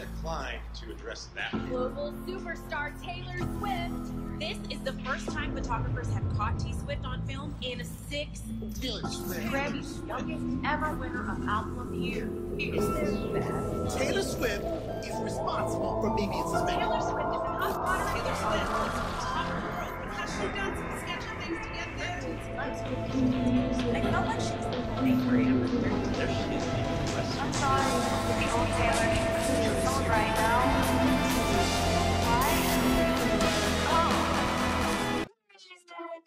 inclined to address that. Global superstar Taylor Swift. This is the first time photographers have caught T Swift on film in 6 weeks. Grammy's youngest ever winner of Album of the Year. Is this bad? Taylor Swift is responsible for me being suspended. Taylor Swift is an hot Taylor Swift is on top of the world because she done some sketchy things to get there. I felt like she was living for you. There she is. I'm sorry. The old Taylor needs to right now. Why? Oh. She's dead.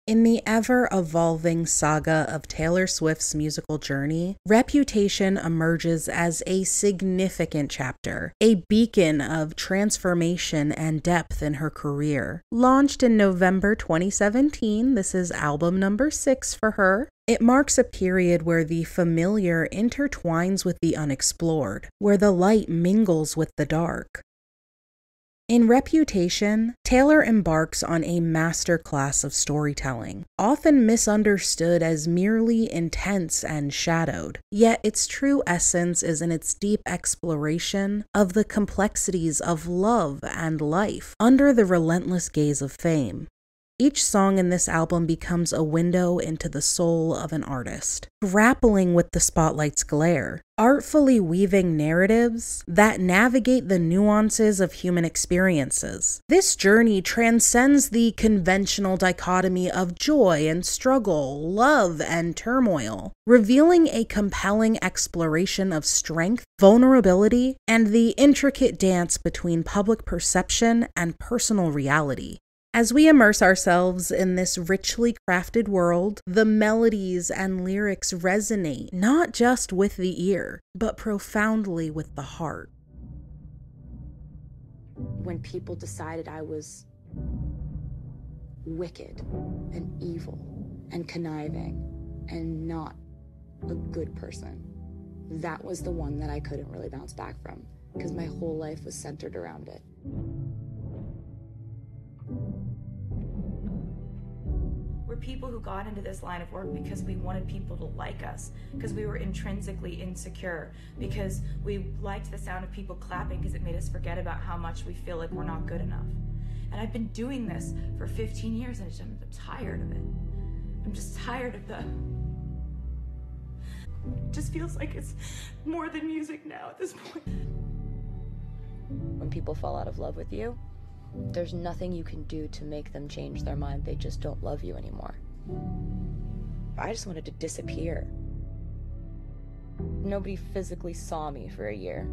In the ever-evolving saga of Taylor Swift's musical journey, Reputation emerges as a significant chapter, a beacon of transformation and depth in her career. Launched in November 2017, this is album number 6 for her. It marks a period where the familiar intertwines with the unexplored, where the light mingles with the dark. In Reputation, Taylor embarks on a masterclass of storytelling, often misunderstood as merely intense and shadowed, yet its true essence is in its deep exploration of the complexities of love and life under the relentless gaze of fame. Each song in this album becomes a window into the soul of an artist, grappling with the spotlight's glare, artfully weaving narratives that navigate the nuances of human experiences. This journey transcends the conventional dichotomy of joy and struggle, love and turmoil, revealing a compelling exploration of strength, vulnerability, and the intricate dance between public perception and personal reality. As we immerse ourselves in this richly crafted world, the melodies and lyrics resonate not just with the ear, but profoundly with the heart. When people decided I was wicked and evil and conniving and not a good person, that was the one that I couldn't really bounce back from because my whole life was centered around it. We're people who got into this line of work because we wanted people to like us, because we were intrinsically insecure, because we liked the sound of people clapping because it made us forget about how much we feel like we're not good enough. And I've been doing this for 15 years and I'm tired of it. I'm just tired of the... It just feels like it's more than music now at this point. When people fall out of love with you, there's nothing you can do to make them change their mind. They just don't love you anymore. I just wanted to disappear. Nobody physically saw me for a year.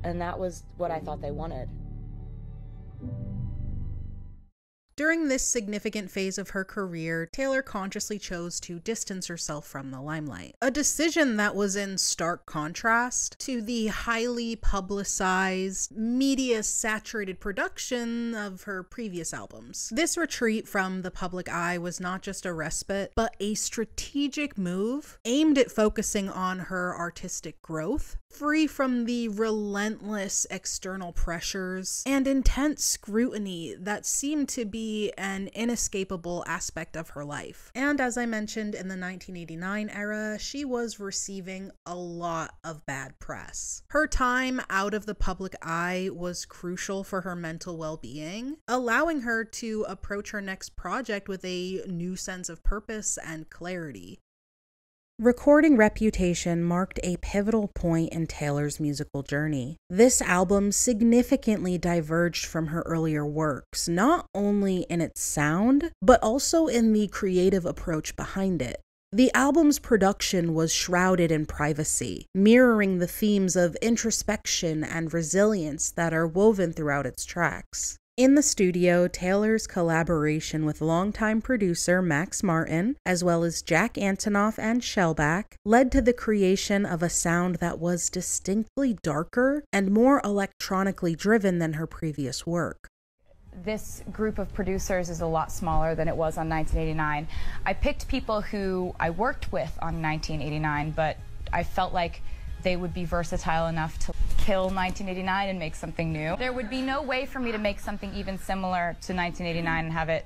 And that was what I thought they wanted. During this significant phase of her career, Taylor consciously chose to distance herself from the limelight, a decision that was in stark contrast to the highly publicized, media-saturated production of her previous albums. This retreat from the public eye was not just a respite, but a strategic move aimed at focusing on her artistic growth, free from the relentless external pressures and intense scrutiny that seemed to be an inescapable aspect of her life. And as I mentioned, in the 1989 era, she was receiving a lot of bad press. Her time out of the public eye was crucial for her mental well-being, allowing her to approach her next project with a new sense of purpose and clarity. Recording Reputation marked a pivotal point in Taylor's musical journey. This album significantly diverged from her earlier works, not only in its sound, but also in the creative approach behind it. The album's production was shrouded in privacy, mirroring the themes of introspection and resilience that are woven throughout its tracks. In the studio, Taylor's collaboration with longtime producer Max Martin, as well as Jack Antonoff and Shellback, led to the creation of a sound that was distinctly darker and more electronically driven than her previous work. This group of producers is a lot smaller than it was on 1989. I picked people who I worked with on 1989, but I felt like they would be versatile enough to kill 1989 and make something new. There would be no way for me to make something even similar to 1989 and have it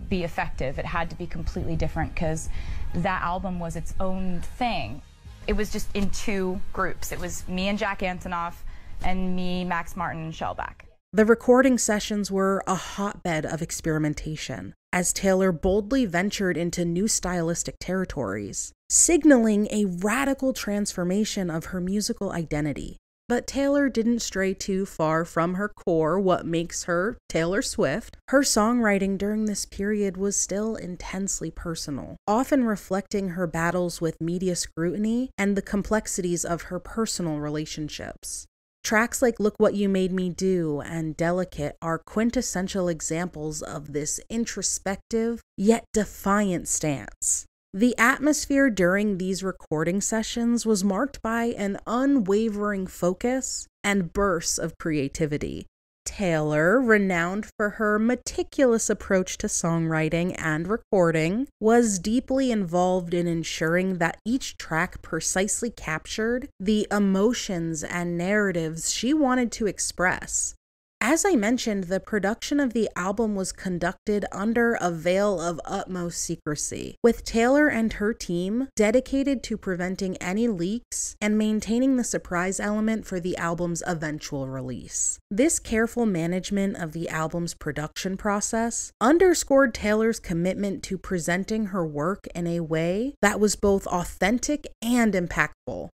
be effective. It had to be completely different because that album was its own thing. It was just in two groups. It was me and Jack Antonoff, and me, Max Martin, and Shellback. The recording sessions were a hotbed of experimentation, as Taylor boldly ventured into new stylistic territories, signaling a radical transformation of her musical identity. But Taylor didn't stray too far from her core, what makes her Taylor Swift. Her songwriting during this period was still intensely personal, often reflecting her battles with media scrutiny and the complexities of her personal relationships. Tracks like Look What You Made Me Do and Delicate are quintessential examples of this introspective yet defiant stance. The atmosphere during these recording sessions was marked by an unwavering focus and bursts of creativity. Taylor, renowned for her meticulous approach to songwriting and recording, was deeply involved in ensuring that each track precisely captured the emotions and narratives she wanted to express. As I mentioned, the production of the album was conducted under a veil of utmost secrecy, with Taylor and her team dedicated to preventing any leaks and maintaining the surprise element for the album's eventual release. This careful management of the album's production process underscored Taylor's commitment to presenting her work in a way that was both authentic and impactful.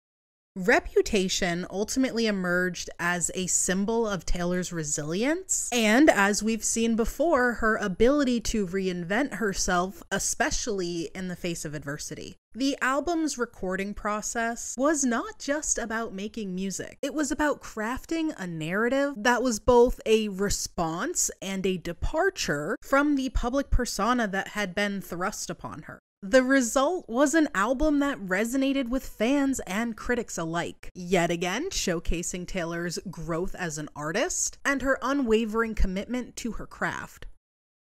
Reputation ultimately emerged as a symbol of Taylor's resilience, and as we've seen before, her ability to reinvent herself, especially in the face of adversity. The album's recording process was not just about making music. It was about crafting a narrative that was both a response and a departure from the public persona that had been thrust upon her. The result was an album that resonated with fans and critics alike, yet again showcasing Taylor's growth as an artist and her unwavering commitment to her craft.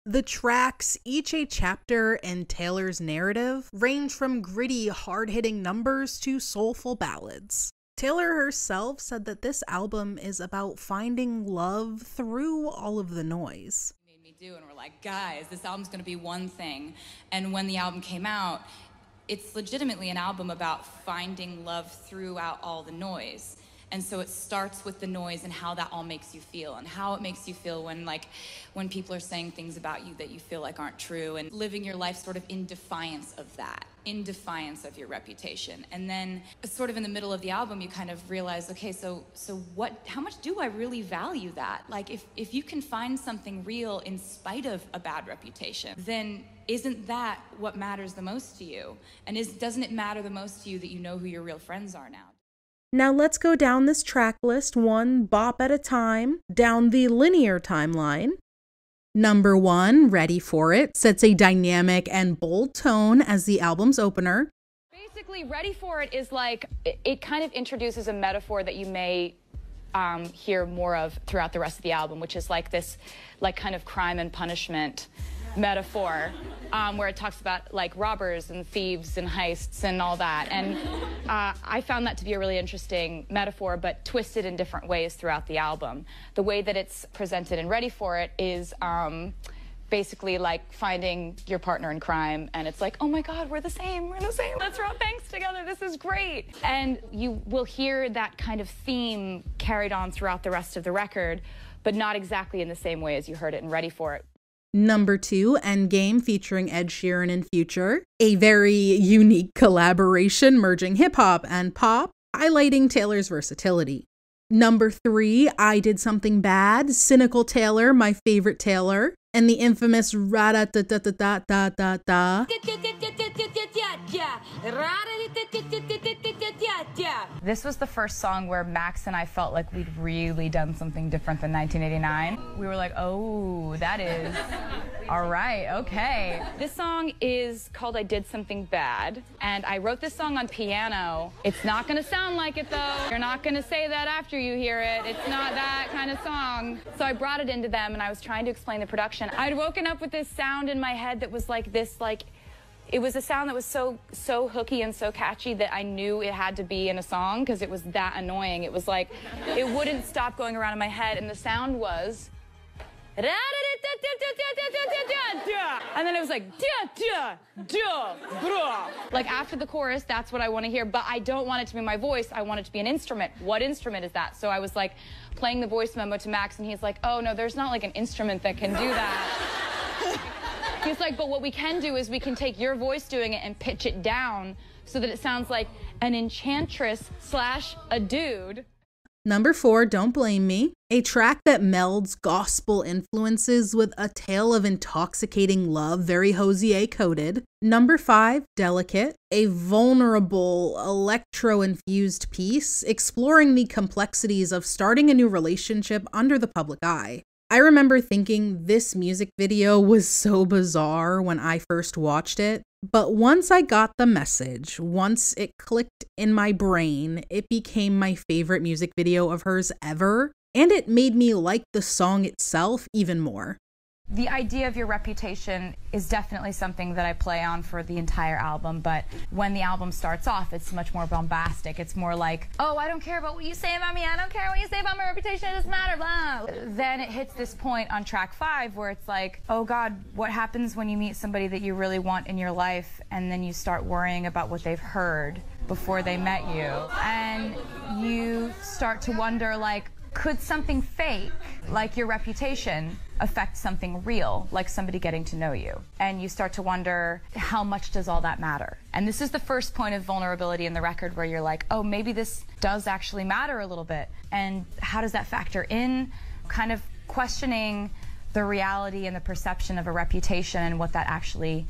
The tracks, each a chapter in Taylor's narrative, range from gritty, hard-hitting numbers to soulful ballads. Taylor herself said that this album is about finding love through all of the noise. And we're like, guys, this album's gonna be one thing. And when the album came out, it's legitimately an album about finding love throughout all the noise. And so it starts with the noise and how that all makes you feel, and how it makes you feel when people are saying things about you that you feel like aren't true, and living your life sort of in defiance of that, in defiance of your reputation. And then sort of in the middle of the album, you kind of realize, okay, so how much do I really value that? Like, if you can find something real in spite of a bad reputation, then isn't that what matters the most to you? And doesn't it matter the most to you that you know who your real friends are now? Now let's go down this track list one bop at a time, down the linear timeline. Number 1, Ready For It, sets a dynamic and bold tone as the album's opener. Basically, Ready For It is like, it kind of introduces a metaphor that you may hear more of throughout the rest of the album, which is like this kind of crime and punishment metaphor, where it talks about like robbers and thieves and heists and all that. And I found that to be a really interesting metaphor, but twisted in different ways throughout the album. The way that it's presented in Ready For It is basically like finding your partner in crime, and it's like, oh my God, we're the same, let's rob banks together, this is great. And you will hear that kind of theme carried on throughout the rest of the record, but not exactly in the same way as you heard it in Ready For It. Number 2, Endgame, featuring Ed Sheeran and Future. A very unique collaboration merging hip-hop and pop, highlighting Taylor's versatility. Number 3, I Did Something Bad, Cynical Taylor, my favorite Taylor, and the infamous ra-da-da-da-da-da-da-da. This was the first song where Max and I felt like we'd really done something different than 1989. We were like, oh, that is, all right, okay. This song is called I Did Something Bad, and I wrote this song on piano. It's not gonna sound like it though. You're not gonna say that after you hear it. It's not that kind of song. So I brought it into them and I was trying to explain the production. I'd woken up with this sound in my head that was like this, it was a sound that was so hooky and so catchy that I knew it had to be in a song because it was that annoying. It was like, it wouldn't stop going around in my head, and the sound was And then it was like, like after the chorus, that's what I want to hear, but I don't want it to be my voice. I want it to be an instrument. What instrument is that? So I was like playing the voice memo to Max, and he's like, oh no, there's not like an instrument that can do that. He's like, but what we can do is we can take your voice doing it and pitch it down so that it sounds like an enchantress / a dude. Number 4, Don't Blame Me, a track that melds gospel influences with a tale of intoxicating love, very Hosier coded. Number 5, Delicate, a vulnerable, electro-infused piece exploring the complexities of starting a new relationship under the public eye. I remember thinking this music video was so bizarre when I first watched it, but once I got the message, once it clicked in my brain, it became my favorite music video of hers ever, and it made me like the song itself even more. The idea of your reputation is definitely something that I play on for the entire album, but when the album starts off, it's much more bombastic. It's more like, oh, I don't care about what you say about me, I don't care what you say about my reputation, it doesn't matter, blah. Then it hits this point on track 5 where it's like, oh God, what happens when you meet somebody that you really want in your life and then you start worrying about what they've heard before they met you? And you start to wonder, like, could something fake, like your reputation, affect something real, like somebody getting to know you? And you start to wonder, how much does all that matter? And this is the first point of vulnerability in the record where you're like, oh, maybe this does actually matter a little bit. And how does that factor in? Kind of questioning the reality and the perception of a reputation and what that actually,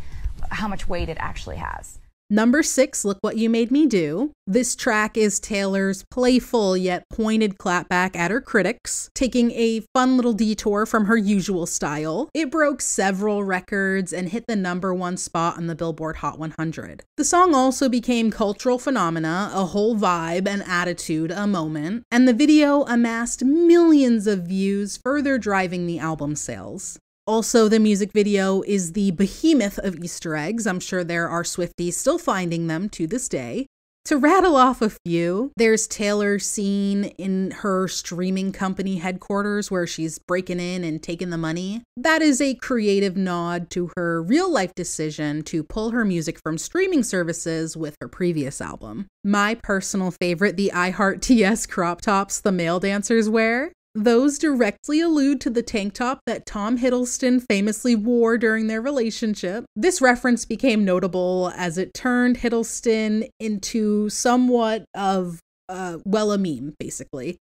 how much weight it actually has. Number 6, Look What You Made Me Do. This track is Taylor's playful yet pointed clapback at her critics, taking a fun little detour from her usual style. It broke several records and hit the number 1 spot on the Billboard Hot 100. The song also became cultural phenomena, a whole vibe, an attitude, a moment, and the video amassed millions of views, further driving the album sales. Also, the music video is the behemoth of Easter eggs. I'm sure there are Swifties still finding them to this day. To rattle off a few, there's Taylor's scene in her streaming company headquarters where she's breaking in and taking the money. That is a creative nod to her real-life decision to pull her music from streaming services with her previous album. My personal favorite, the I Heart TS crop tops the male dancers wear. Those directly allude to the tank top that Tom Hiddleston famously wore during their relationship. This reference became notable as it turned Hiddleston into somewhat of, a meme, basically.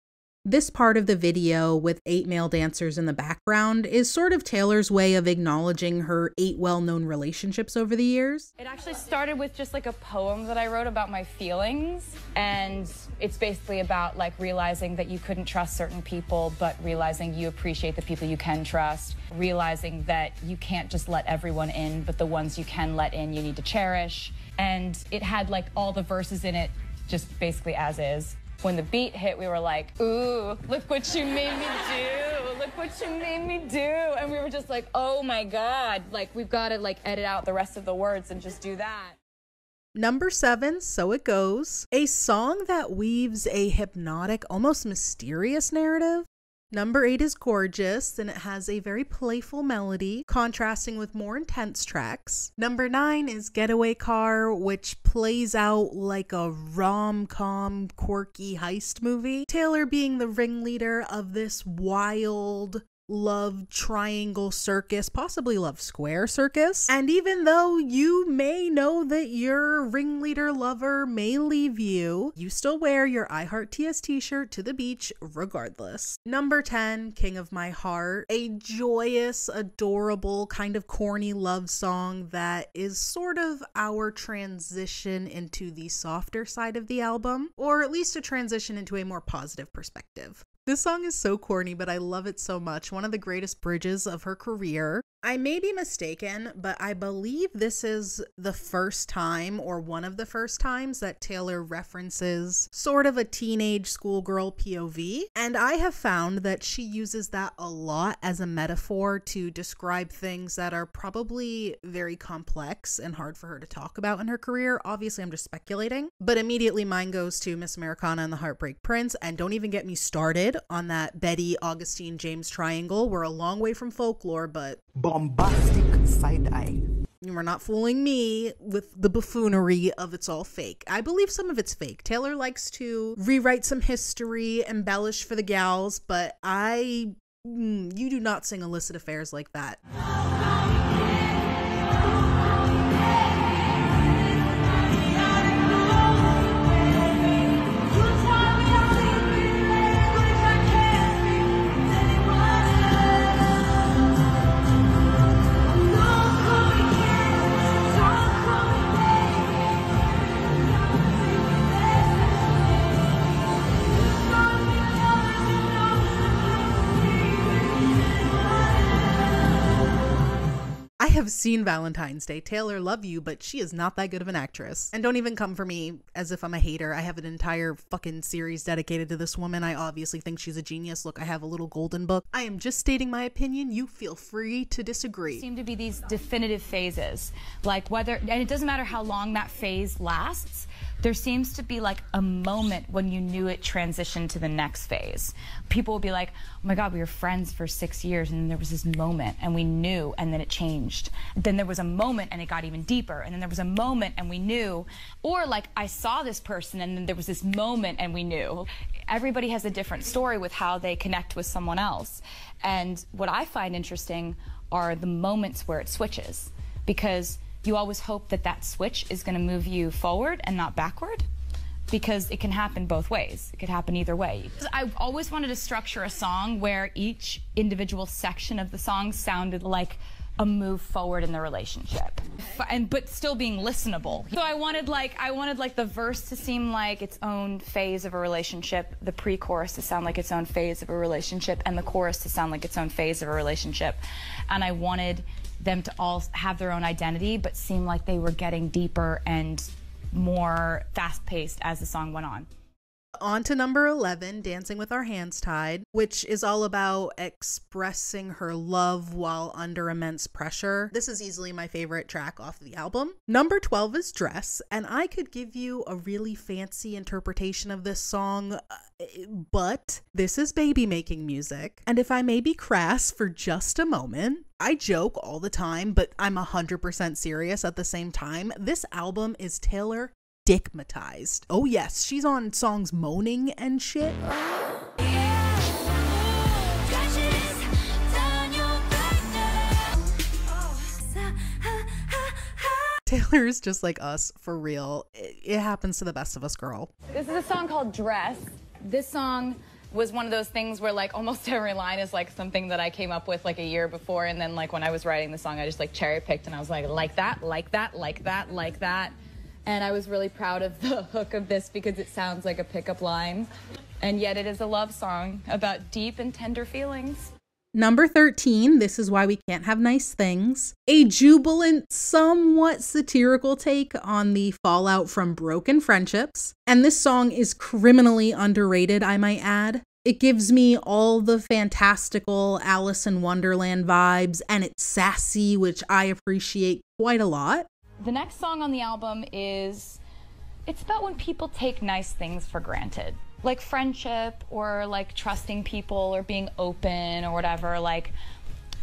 This part of the video with 8 male dancers in the background is sort of Taylor's way of acknowledging her 8 well-known relationships over the years. It actually started with just like a poem that I wrote about my feelings, and it's basically about like realizing that you couldn't trust certain people, but realizing you appreciate the people you can trust, realizing that you can't just let everyone in, but the ones you can let in you need to cherish. And it had like all the verses in it just basically as is. When the beat hit, we were like, ooh, look what you made me do. Look what you made me do. And we were just like, oh my God, like we've got to like edit out the rest of the words and just do that. Number 7, So It Goes, a song that weaves a hypnotic, almost mysterious narrative. Number 8 is Gorgeous, and it has a very playful melody, contrasting with more intense tracks. Number 9 is Getaway Car, which plays out like a rom-com, quirky heist movie. Taylor being the ringleader of this wild love triangle circus, possibly love square circus. And even though you may know that your ringleader lover may leave you, you still wear your I Heart TS t-shirt to the beach regardless. Number 10, King of My Heart, a joyous, adorable, kind of corny love song that is sort of our transition into the softer side of the album, or at least a transition into a more positive perspective. This song is so corny, but I love it so much. One of the greatest bridges of her career. I may be mistaken, but I believe this is the first time, or one of the first times, that Taylor references sort of a teenage schoolgirl POV. And I have found that she uses that a lot as a metaphor to describe things that are probably very complex and hard for her to talk about in her career. Obviously, I'm just speculating, but immediately mine goes to Miss Americana and the Heartbreak Prince. And don't even get me started on that Betty, Augustine, James triangle. We're a long way from folklore, but Bombastic side eye. you are not fooling me with the buffoonery of it's all fake. I believe some of it's fake. Taylor likes to rewrite some history, embellish for the gals, but you do not sing illicit affairs like that. I have seen Valentine's Day. Taylor, love you, but she is not that good of an actress. And don't even come for me as if I'm a hater. I have an entire fucking series dedicated to this woman. I obviously think she's a genius. Look, I have a little golden book. I am just stating my opinion. You feel free to disagree. Seem to be these definitive phases, like whether, and it doesn't matter how long that phase lasts, there seems to be like a moment when you knew it transitioned to the next phase. People will be like, oh my God, we were friends for 6 years, and then there was this moment and we knew, and then it changed. Then there was a moment and it got even deeper, and then there was a moment and we knew. Or like, I saw this person and then there was this moment and we knew. Everybody has a different story with how they connect with someone else. And what I find interesting are the moments where it switches, because you always hope that that switch is going to move you forward and not backward, because it can happen both ways. It could happen either way. I always wanted to structure a song where each individual section of the song sounded like a move forward in the relationship, but still being listenable. So I wanted like the verse to seem like its own phase of a relationship, the pre-chorus to sound like its own phase of a relationship, and the chorus to sound like its own phase of a relationship. And I wanted them to all have their own identity, but seem like they were getting deeper and more fast-paced as the song went on. On to number 11, Dancing with Our Hands Tied, which is all about expressing her love while under immense pressure. This is easily my favorite track off the album. Number 12 is Dress, and I could give you a really fancy interpretation of this song, but this is baby making music. And if I may be crass for just a moment, I joke all the time, but I'm 100% serious at the same time. This album is Taylor dickmatized. Oh yes, she's on songs moaning and shit. Taylor is just like us, for real. It happens to the best of us, girl. This is a song called Dress. This song was one of those things where like almost every line is like something that I came up with like a year before, and then like when I was writing the song I just like cherry picked and I was like that, like that, like that, like that. And I was really proud of the hook of this because it sounds like a pickup line, and yet it is a love song about deep and tender feelings. Number 13, This Is Why We Can't Have Nice Things. A jubilant, somewhat satirical take on the fallout from broken friendships. And this song is criminally underrated, I might add. It gives me all the fantastical Alice in Wonderland vibes, and it's sassy, which I appreciate quite a lot. The next song on the album it's about when people take nice things for granted. Like friendship, or like trusting people, or being open, or whatever. Like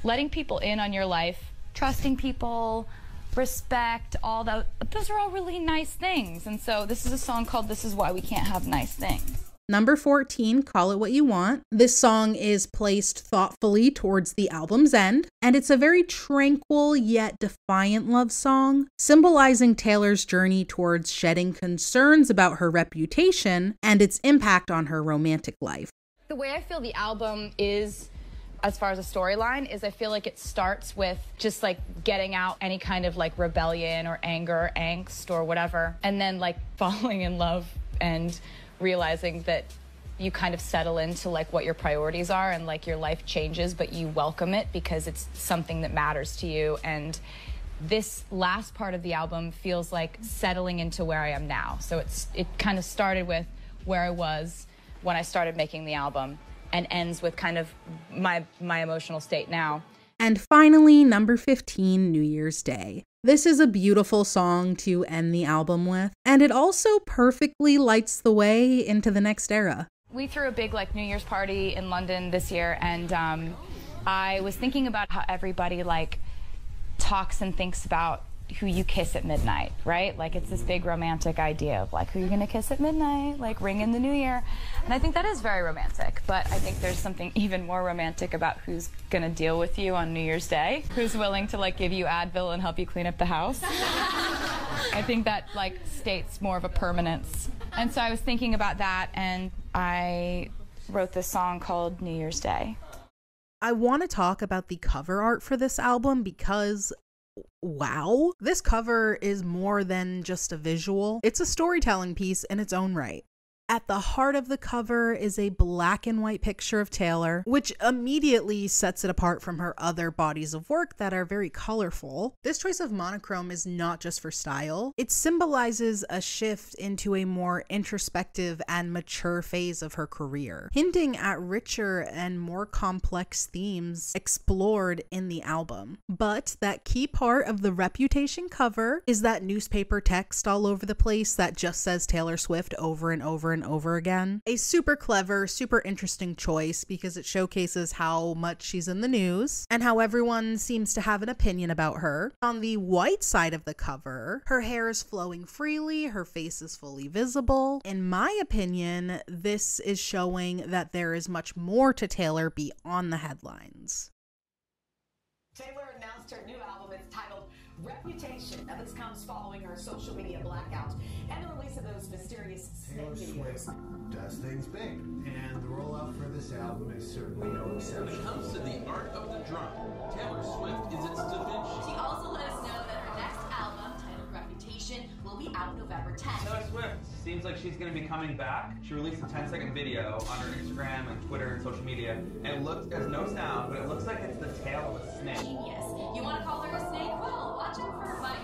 letting people in on your life, trusting people, respect, all that. Those are all really nice things. And so this is a song called This Is Why We Can't Have Nice Things. Number 14, Call It What You Want. This song is placed thoughtfully towards the album's end, and it's a very tranquil yet defiant love song, symbolizing Taylor's journey towards shedding concerns about her reputation and its impact on her romantic life. The way I feel the album is, as far as a storyline, is I feel like it starts with just like getting out any kind of like rebellion or anger or angst or whatever, and then like falling in love and realizing that you kind of settle into like what your priorities are, and like your life changes, but you welcome it because it's something that matters to you. And this last part of the album feels like settling into where I am now. So it kind of started with where I was when I started making the album and ends with kind of my emotional state now. And finally, number 15, New Year's Day. This is a beautiful song to end the album with, and it also perfectly lights the way into the next era. We threw a big like New Year's party in London this year, and I was thinking about how everybody like talks and thinks about who you kiss at midnight, right? Like it's this big romantic idea of like who you're gonna kiss at midnight, like ring in the new year. And I think that is very romantic, but I think there's something even more romantic about who's gonna deal with you on New Year's Day, who's willing to like give you Advil and help you clean up the house. I think that like states more of a permanence. And so I was thinking about that, and I wrote this song called New Year's Day. I want to talk about the cover art for this album because wow, this cover is more than just a visual. It's a storytelling piece in its own right. At the heart of the cover is a black and white picture of Taylor, which immediately sets it apart from her other bodies of work that are very colorful. This choice of monochrome is not just for style. It symbolizes a shift into a more introspective and mature phase of her career, hinting at richer and more complex themes explored in the album. But that key part of the Reputation cover is that newspaper text all over the place that just says Taylor Swift over and over and over again. A super clever, super interesting choice because it showcases how much she's in the news and how everyone seems to have an opinion about her. On the white side of the cover, her hair is flowing freely, her face is fully visible. In my opinion, this is showing that there is much more to Taylor beyond the headlines. Taylor announced her new album. It's titled Reputation. Now this comes following her social media blackout and the release of those mysterious snake videos. Swift does things big, and the rollout for this album is certainly no exception. When it comes to the art of the drum, Taylor Swift is its Da Vinci. She also let us know that her next album, titled Reputation, will be out November 10th. Taylor Swift seems like she's going to be coming back. She released a 10-second video on her Instagram and Twitter and social media, and it looks, there's no sound, but it looks like it's the tail of a snake. Genius. You want to call her a snake? Well, watch out for her bite.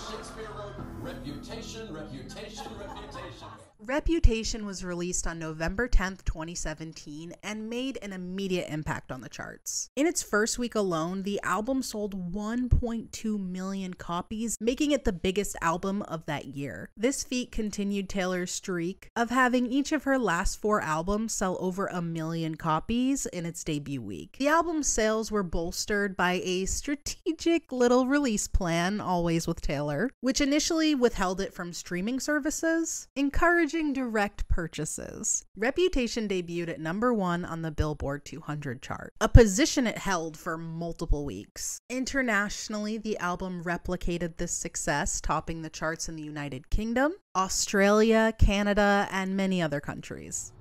Shakespeare wrote Reputation, Reputation, Reputation. Reputation was released on November 10th, 2017, and made an immediate impact on the charts. In its first week alone, the album sold 1.2 million copies, making it the biggest album of that year. This feat continued Taylor's streak of having each of her last 4 albums sell over 1 million copies in its debut week. The album's sales were bolstered by a strategic little release plan, always with Taylor, which initially withheld it from streaming services, encouraging direct purchases. Reputation debuted at number 1 on the Billboard 200 chart, a position it held for multiple weeks. Internationally, the album replicated this success, topping the charts in the United Kingdom, Australia, Canada, and many other countries.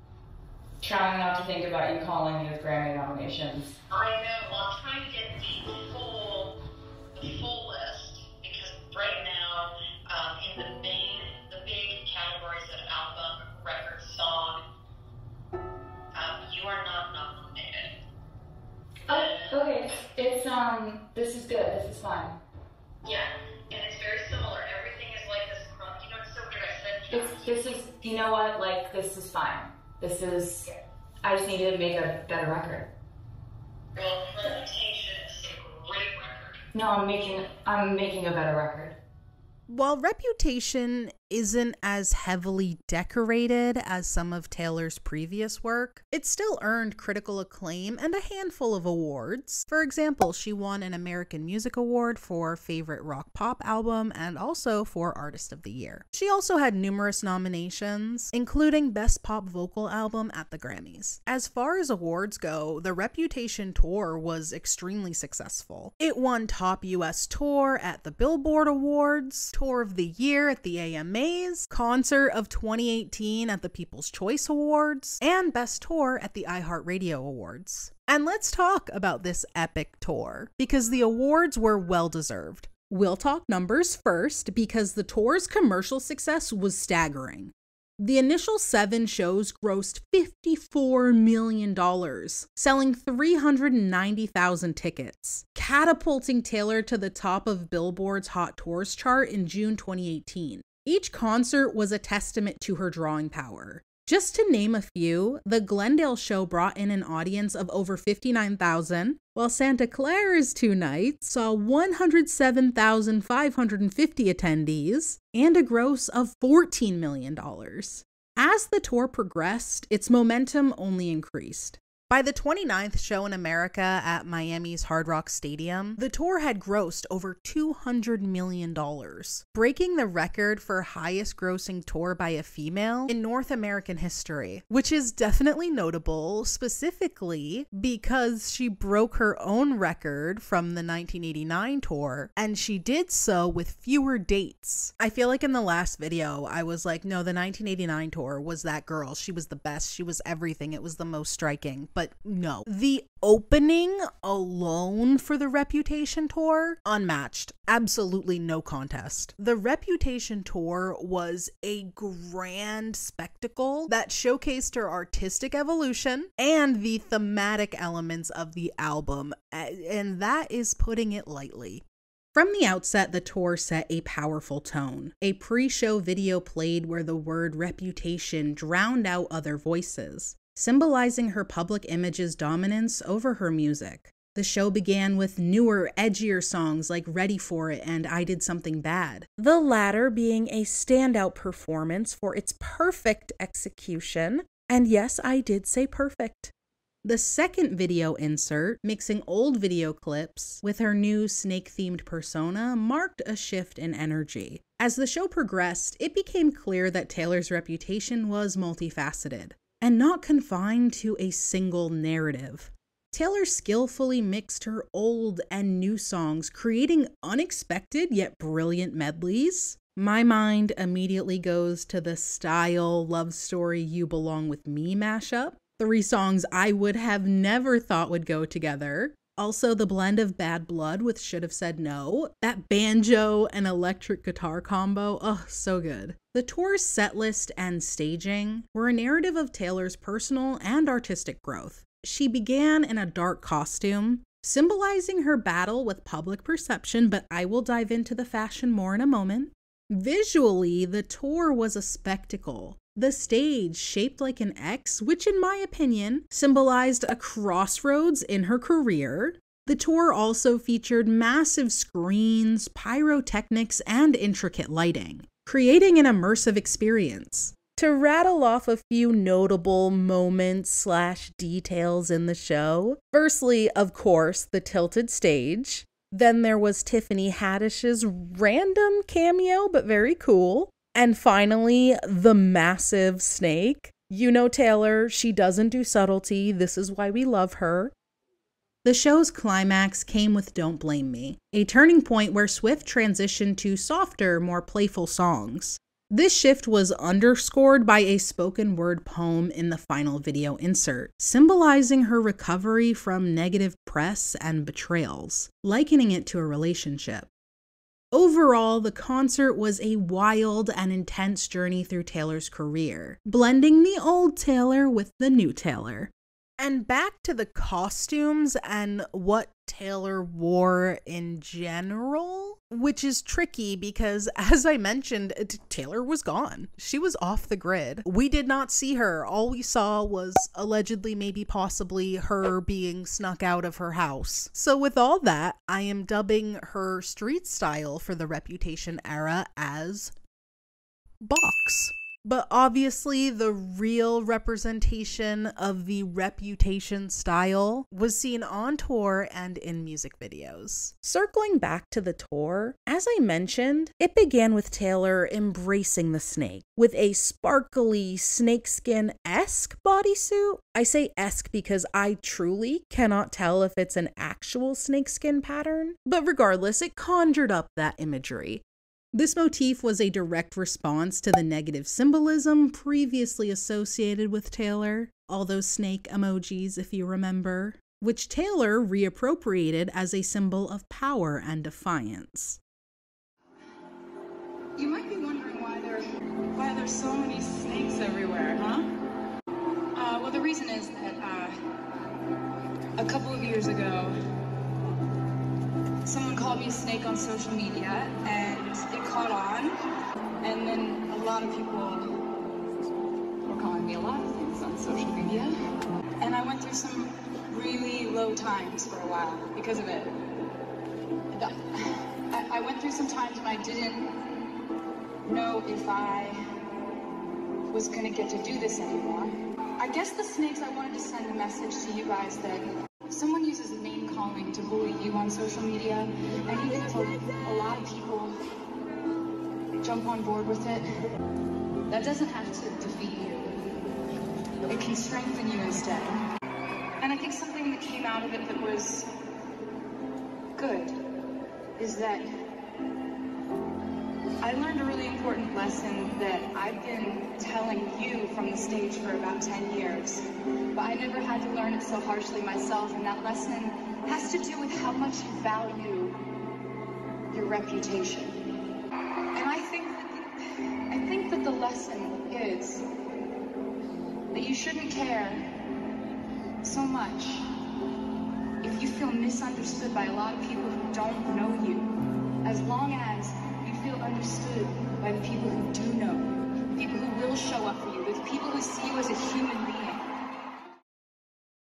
Trying not to think about you calling me with Grammy nominations. I know. Well, I'm trying to get the full list because right now, in the big categories of album, record, song, you are not nominated. Okay, it's this is good. This is fine. Yeah, and it's very similar. Everything is like this. You know, it's so weird. I said This is, you know what? Like, this is fine. This is. I just need to make a better record. Well, Reputation is a great record. No, I'm making a better record. While Reputation isn't as heavily decorated as some of Taylor's previous work, it still earned critical acclaim and a handful of awards. For example, she won an American Music Award for Favorite Rock Pop Album and also for Artist of the Year. She also had numerous nominations, including Best Pop Vocal Album at the Grammys. As far as awards go, the Reputation tour was extremely successful. It won Top US Tour at the Billboard Awards, Tour of the Year at the AMAs, Concert of 2018 at the People's Choice Awards, and Best Tour at the iHeartRadio Awards. And let's talk about this epic tour, because the awards were well deserved. We'll talk numbers first, because the tour's commercial success was staggering. The initial 7 shows grossed $54 million, selling 390,000 tickets, catapulting Taylor to the top of Billboard's Hot Tours chart in June 2018. Each concert was a testament to her drawing power. Just to name a few, the Glendale show brought in an audience of over 59,000, while Santa Clara's 2 nights saw 107,550 attendees and a gross of $14 million. As the tour progressed, its momentum only increased. By the 29th show in America at Miami's Hard Rock Stadium, the tour had grossed over $200 million, breaking the record for highest grossing tour by a female in North American history, which is definitely notable, specifically because she broke her own record from the 1989 tour, and she did so with fewer dates. I feel like in the last video, I was like, no, the 1989 tour was that girl. She was the best. She was everything. It was the most striking. But no, the opening alone for the Reputation tour, unmatched. Absolutely no contest. The Reputation tour was a grand spectacle that showcased her artistic evolution and the thematic elements of the album, and that is putting it lightly. From the outset, the tour set a powerful tone. A pre-show video played where the word reputation drowned out other voices, symbolizing her public image's dominance over her music. The show began with newer, edgier songs like Ready For It and I Did Something Bad, the latter being a standout performance for its perfect execution. And yes, I did say perfect. The second video insert, mixing old video clips with her new snake-themed persona, marked a shift in energy. As the show progressed, it became clear that Taylor's reputation was multifaceted and not confined to a single narrative. Taylor skillfully mixed her old and new songs, creating unexpected yet brilliant medleys. My mind immediately goes to the Style Love Story You Belong With Me mashup, 3 songs I would have never thought would go together. Also, the blend of Bad Blood with Should Have Said No, that banjo and electric guitar combo, oh, so good. The tour's setlist and staging were a narrative of Taylor's personal and artistic growth. She began in a dark costume, symbolizing her battle with public perception, but I will dive into the fashion more in a moment. Visually, the tour was a spectacle. The stage, shaped like an X, which in my opinion symbolized a crossroads in her career. The tour also featured massive screens, pyrotechnics, and intricate lighting, creating an immersive experience. To rattle off a few notable moments / details in the show, firstly, of course, the tilted stage. Then there was Tiffany Haddish's random cameo, but very cool. And finally, the massive snake. You know Taylor, she doesn't do subtlety. This is why we love her. The show's climax came with Don't Blame Me, a turning point where Swift transitioned to softer, more playful songs. This shift was underscored by a spoken word poem in the final video insert, symbolizing her recovery from negative press and betrayals, likening it to a relationship. Overall, the concert was a wild and intense journey through Taylor's career, blending the old Taylor with the new Taylor. And back to the costumes and what Taylor wore in general, which is tricky because, as I mentioned, Taylor was gone. She was off the grid. We did not see her. All we saw was allegedly, maybe possibly, her being snuck out of her house. So with all that, I am dubbing her street style for the Reputation era as box. But obviously, the real representation of the Reputation style was seen on tour and in music videos. Circling back to the tour, as I mentioned, it began with Taylor embracing the snake with a sparkly snakeskin-esque bodysuit. I say esque because I truly cannot tell if it's an actual snakeskin pattern, but regardless, it conjured up that imagery. This motif was a direct response to the negative symbolism previously associated with Taylor, all those snake emojis if you remember, which Taylor reappropriated as a symbol of power and defiance. You might be wondering why why there's so many snakes everywhere, huh? Well, the reason is that, a couple of years ago, someone called me a snake on social media, and it caught on, and then a lot of people were calling me a lot of things on social media, and I went through some really low times for a while because of it. I went through some times when I didn't know if I was gonna get to do this anymore. I guess the snakes, I wanted to send a message to you guys that if someone uses name calling to bully you on social media, and even if a lot of people jump on board with it, that doesn't have to defeat you. It can strengthen you instead. And I think something that came out of it that was good is that I learned a really important lesson that I've been telling you from the stage for about 10 years, but I never had to learn it so harshly myself, and that lesson has to do with how much you value your reputation. And I think that the lesson is that you shouldn't care so much if you feel misunderstood by a lot of people who don't know you, as long as you feel understood by the people who do know you, the people who will show up for you, the people who see you as a human being.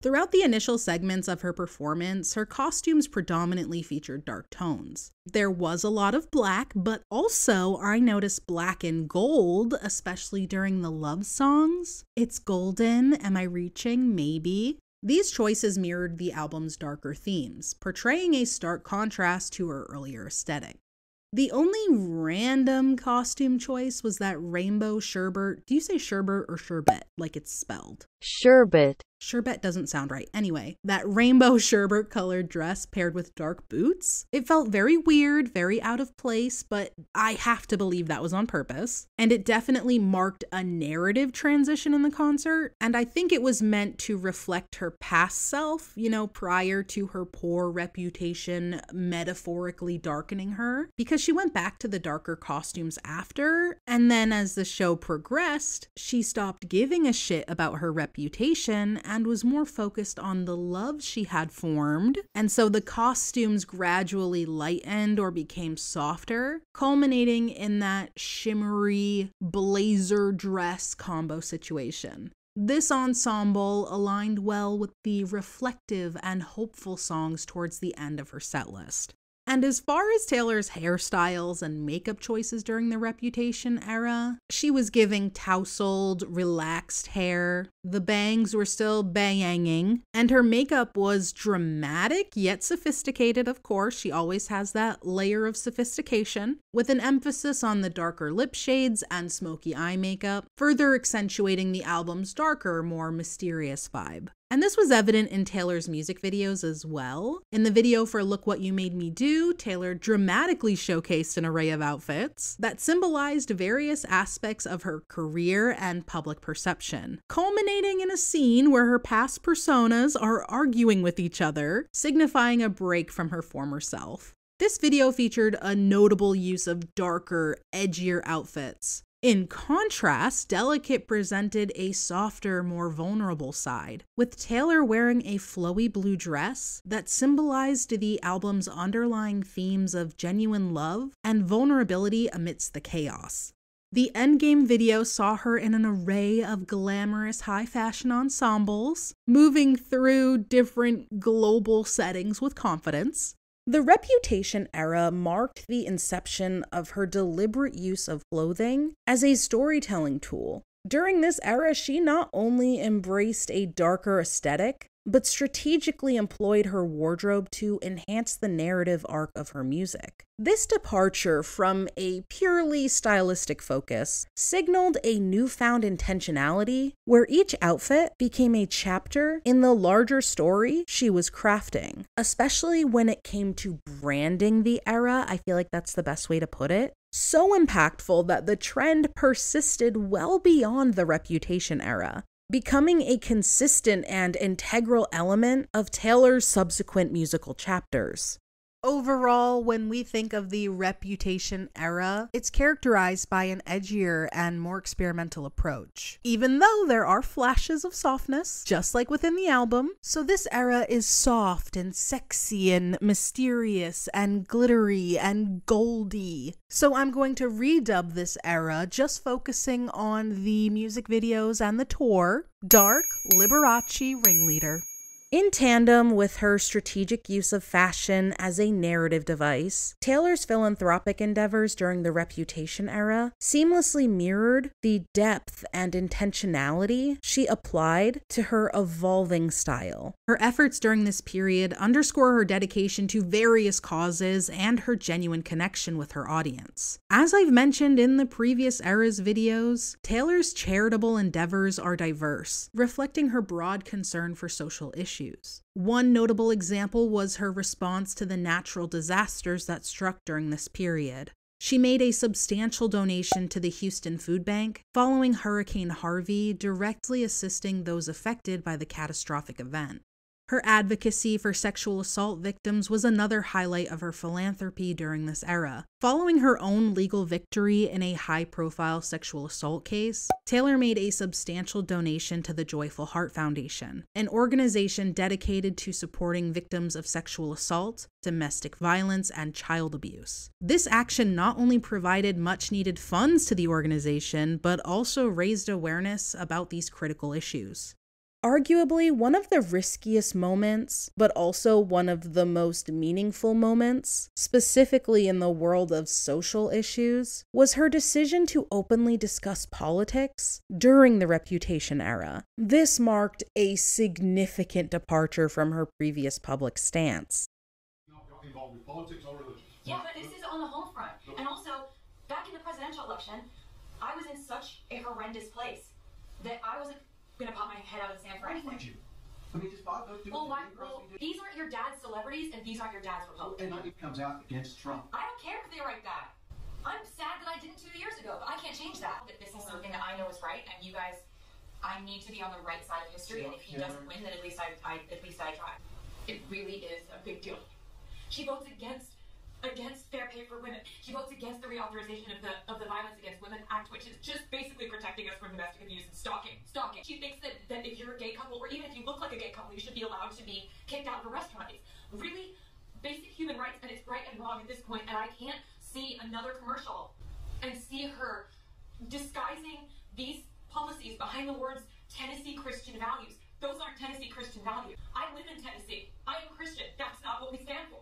Throughout the initial segments of her performance, her costumes predominantly featured dark tones. There was a lot of black, but also I noticed black and gold, especially during the love songs. It's golden, am I reaching? Maybe. These choices mirrored the album's darker themes, portraying a stark contrast to her earlier aesthetic. The only random costume choice was that rainbow sherbet. Do you say sherbet or sherbet, like it's spelled? Sherbet. Sherbet doesn't sound right. Anyway, that rainbow sherbet colored dress paired with dark boots. It felt very weird, very out of place, but I have to believe that was on purpose. And it definitely marked a narrative transition in the concert. And I think it was meant to reflect her past self, prior to her poor reputation metaphorically darkening her. Because she went back to the darker costumes after. And then as the show progressed, she stopped giving a shit about her reputation and was more focused on the love she had formed. And so the costumes gradually lightened or became softer, culminating in that shimmery blazer dress combo situation. This ensemble aligned well with the reflective and hopeful songs towards the end of her setlist. And as far as Taylor's hairstyles and makeup choices during the Reputation era, she was giving tousled, relaxed hair. The bangs were still banging, and her makeup was dramatic yet sophisticated, of course. She always has that layer of sophistication, with an emphasis on the darker lip shades and smoky eye makeup, further accentuating the album's darker, more mysterious vibe. And this was evident in Taylor's music videos as well. In the video for Look What You Made Me Do, Taylor dramatically showcased an array of outfits that symbolized various aspects of her career and public perception, culminating in a scene where her past personas are arguing with each other, signifying a break from her former self. This video featured a notable use of darker, edgier outfits. In contrast, Delicate presented a softer, more vulnerable side, with Taylor wearing a flowy blue dress that symbolized the album's underlying themes of genuine love and vulnerability amidst the chaos. The Endgame video saw her in an array of glamorous high fashion ensembles, moving through different global settings with confidence. The Reputation era marked the inception of her deliberate use of clothing as a storytelling tool. During this era, she not only embraced a darker aesthetic, but strategically employed her wardrobe to enhance the narrative arc of her music. This departure from a purely stylistic focus signaled a newfound intentionality where each outfit became a chapter in the larger story she was crafting. Especially when it came to branding the era, I feel like that's the best way to put it. So impactful that the trend persisted well beyond the Reputation era, becoming a consistent and integral element of Taylor's subsequent musical chapters. Overall, when we think of the Reputation era, it's characterized by an edgier and more experimental approach, even though there are flashes of softness, just like within the album. So this era is soft and sexy and mysterious and glittery and goldy. So I'm going to redub this era, just focusing on the music videos and the tour, Dark Liberace Ringleader. In tandem with her strategic use of fashion as a narrative device, Taylor's philanthropic endeavors during the Reputation era seamlessly mirrored the depth and intentionality she applied to her evolving style. Her efforts during this period underscore her dedication to various causes and her genuine connection with her audience. As I've mentioned in the previous era's videos, Taylor's charitable endeavors are diverse, reflecting her broad concern for social issues. One notable example was her response to the natural disasters that struck during this period. She made a substantial donation to the Houston Food Bank following Hurricane Harvey, directly assisting those affected by the catastrophic event. Her advocacy for sexual assault victims was another highlight of her philanthropy during this era. Following her own legal victory in a high-profile sexual assault case, Taylor made a substantial donation to the Joyful Heart Foundation, an organization dedicated to supporting victims of sexual assault, domestic violence, and child abuse. This action not only provided much-needed funds to the organization, but also raised awareness about these critical issues. Arguably one of the riskiest moments, but also one of the most meaningful moments, specifically in the world of social issues, was her decision to openly discuss politics during the Reputation era. This marked a significant departure from her previous public stance. Involved with politics or religion. Yeah, but this is on the home front. And also, back in the presidential election, I was in such a horrendous place that I wasn't gonna pop my head out of the sand for anything. Would you? I mean, just Bob, these aren't your dad's celebrities and these aren't your dad's Republicans. And it comes out against Trump. I don't care if they write that. I'm sad that I didn't 2 years ago, but I can't change that. That this is something that I know is right, and you guys, I need to be on the right side of history. And if he doesn't win, then at least I tried. It really is a big deal. She votes against fair pay for women. She votes against the reauthorization of the Violence Against Women Act, which is just basically protecting us from domestic abuse and stalking. She thinks that if you're a gay couple, or even if you look like a gay couple, you should be allowed to be kicked out of a restaurant. It's really basic human rights, and it's right and wrong at this point, and I can't see another commercial and see her disguising these policies behind the words Tennessee Christian values. Those aren't Tennessee Christian values. I live in Tennessee. I am Christian. That's not what we stand for.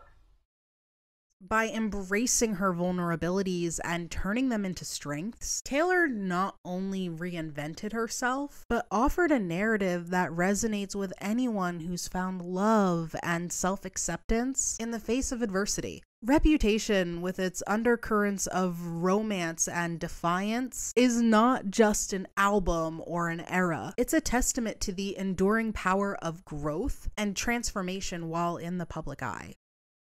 By embracing her vulnerabilities and turning them into strengths, Taylor not only reinvented herself, but offered a narrative that resonates with anyone who's found love and self-acceptance in the face of adversity. Reputation, with its undercurrents of romance and defiance, is not just an album or an era. It's a testament to the enduring power of growth and transformation while in the public eye.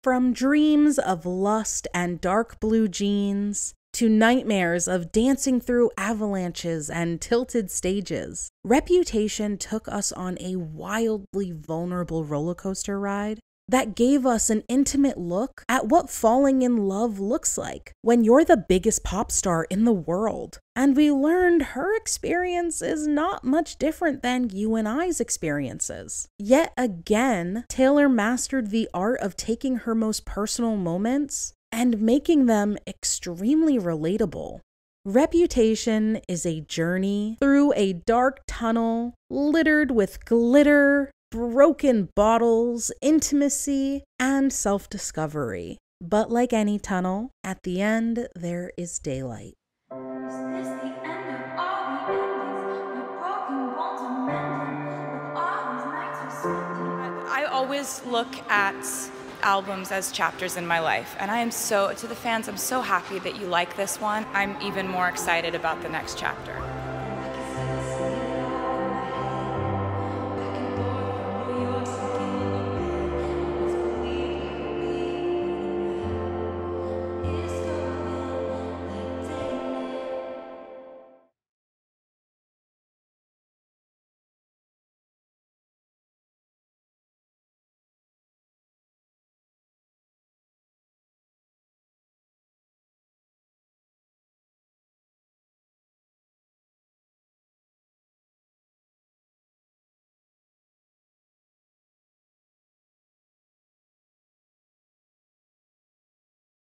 From dreams of lust and dark blue jeans to nightmares of dancing through avalanches and tilted stages, Reputation took us on a wildly vulnerable roller coaster ride that gave us an intimate look at what falling in love looks like when you're the biggest pop star in the world. And we learned her experience is not much different than you and I's experiences. Yet again, Taylor mastered the art of taking her most personal moments and making them extremely relatable. Reputation is a journey through a dark tunnel littered with glitter, broken bottles, intimacy, and self-discovery. But like any tunnel, at the end, there is daylight. Is this the end of all the endings? My broken bones are mending with all these nights we spent. I always look at albums as chapters in my life, and I am so, to the fans, I'm so happy that you like this one. I'm even more excited about the next chapter.